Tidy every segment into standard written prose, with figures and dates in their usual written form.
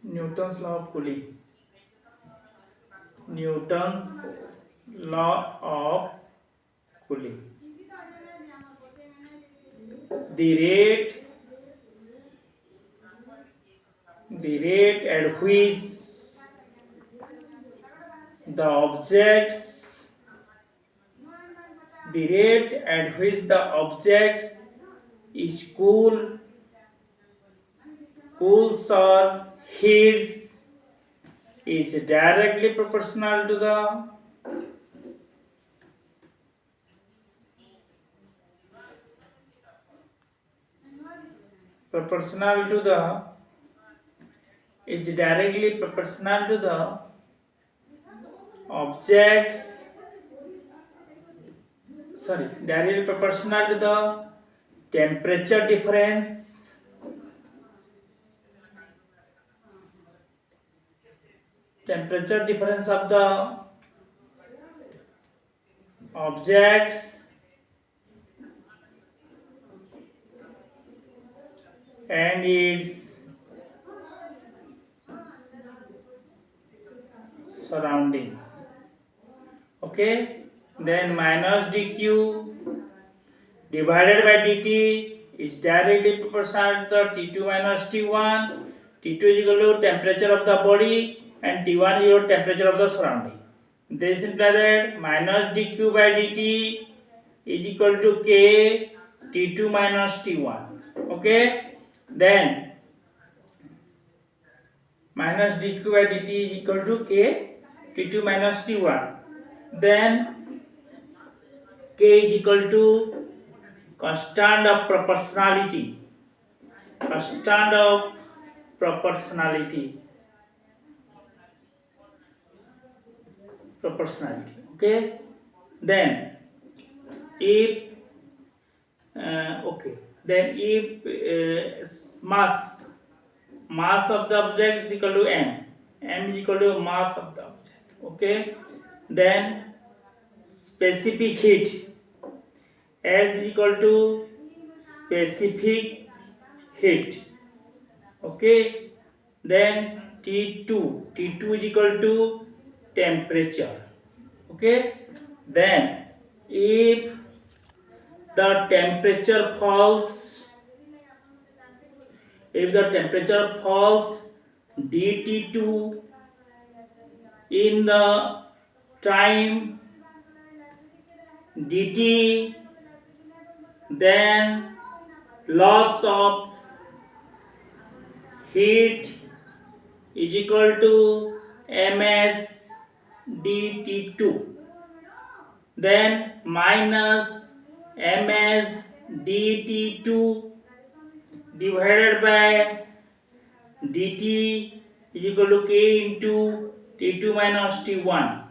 Newton's law of cooling. Newton's law of cooling. The rate, the rate at which the objects, the rate at which the objects is cools or heats is directly proportional to the proportional to the is directly proportional to the objects, directly proportional to the temperature difference of the objects and its surroundings. Okay, then minus dq divided by dt is directly proportional to T2 minus T1. T2 is equal to temperature of the body and T1 is your temperature of the surrounding. This implies that minus dq by dt is equal to k T2 minus T1. Okay, then minus dq by dt is equal to k T2 minus T1. Then k is equal to constant of proportionality. Constant of proportionality. Okay. Then if mass of the object is equal to m is equal to mass of the object. Okay. Then specific heat, S is equal to specific heat. Okay. Then T2 is equal to temperature. Okay. Then if the temperature falls, dt2 in the time dt, then loss of heat is equal to ms dt2, then minus ms dt2 divided by dt is equal to k into T2 minus T1.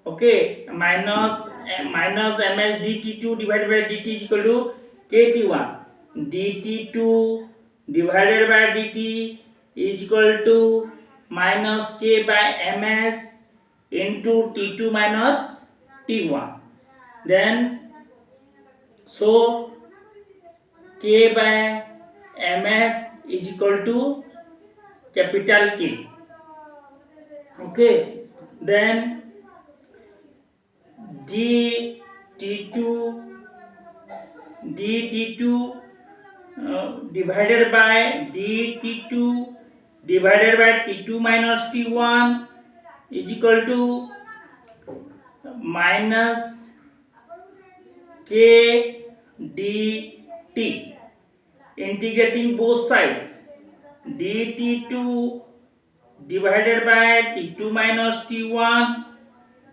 Okay, minus ms dt2 divided by dt is equal to kt1. dt2 divided by dt is equal to minus k by ms into T2 minus T1. Then so k by ms is equal to capital K. Okay, then dt2 divided by dt2 divided by T2 minus T1 is equal to minus k dt. Integrating both sides, dt2 divided by T2 minus T1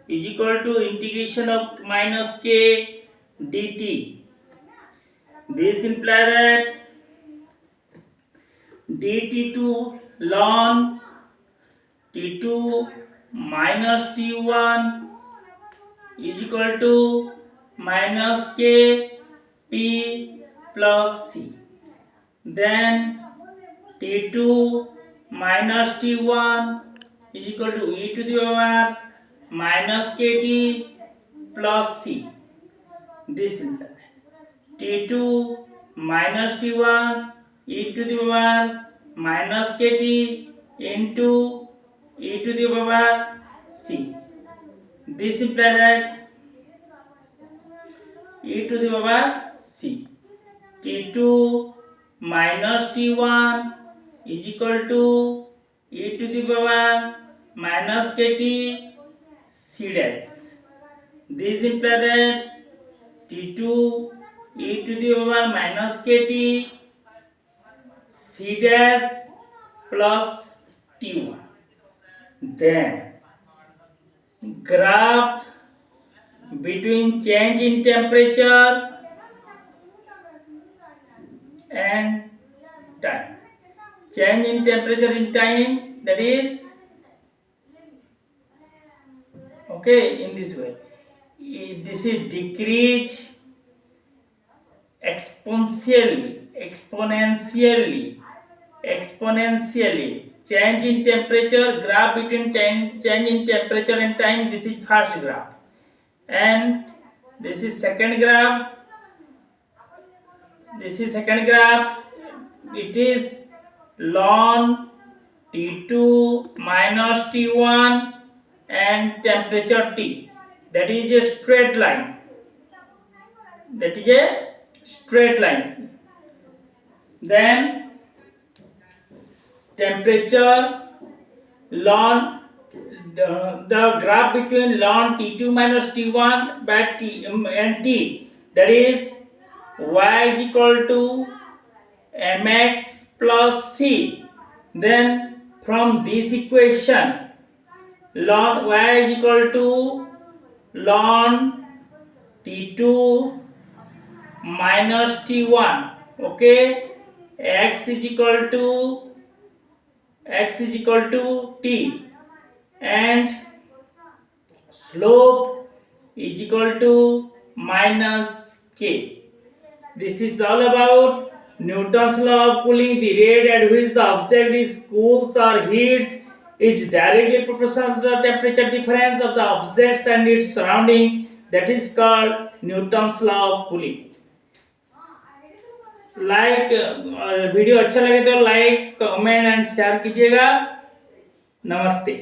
is equal to integration of minus k dt. This implies that dt2 ln T2 minus T1 is equal to minus k T plus C. Then T2 minus T1 is equal to e to the power minus kt plus C. This is T2 minus T1 e to the power minus kt into e to the power c. This implies that e to the power c. T2 minus T1 is equal to e to the power minus kt c dash. This implies that T2 e to the power minus kt c dash plus T1. Then graph between change in temperature and time. Change in temperature in time, that is okay in this way. This is decrease exponentially. Change in temperature, graph between change in temperature and time. This is first graph, and this is second graph. It is ln T2 minus T1 and temperature T. That is a straight line. Then temperature ln the graph between ln T2 minus T1 by T and T, that is y is equal to mx plus c. Then from this equation, ln y is equal to ln T2 minus T1. Okay, x is equal to t, and slope is equal to minus k. This is all about Newton's law of cooling. The rate at which the object is cools or heats is directly proportional to the temperature difference of the objects and its surrounding. That is called Newton's law of cooling. Video अच्छा लगे तो like comment and share कीजिएगा. नमस्ते.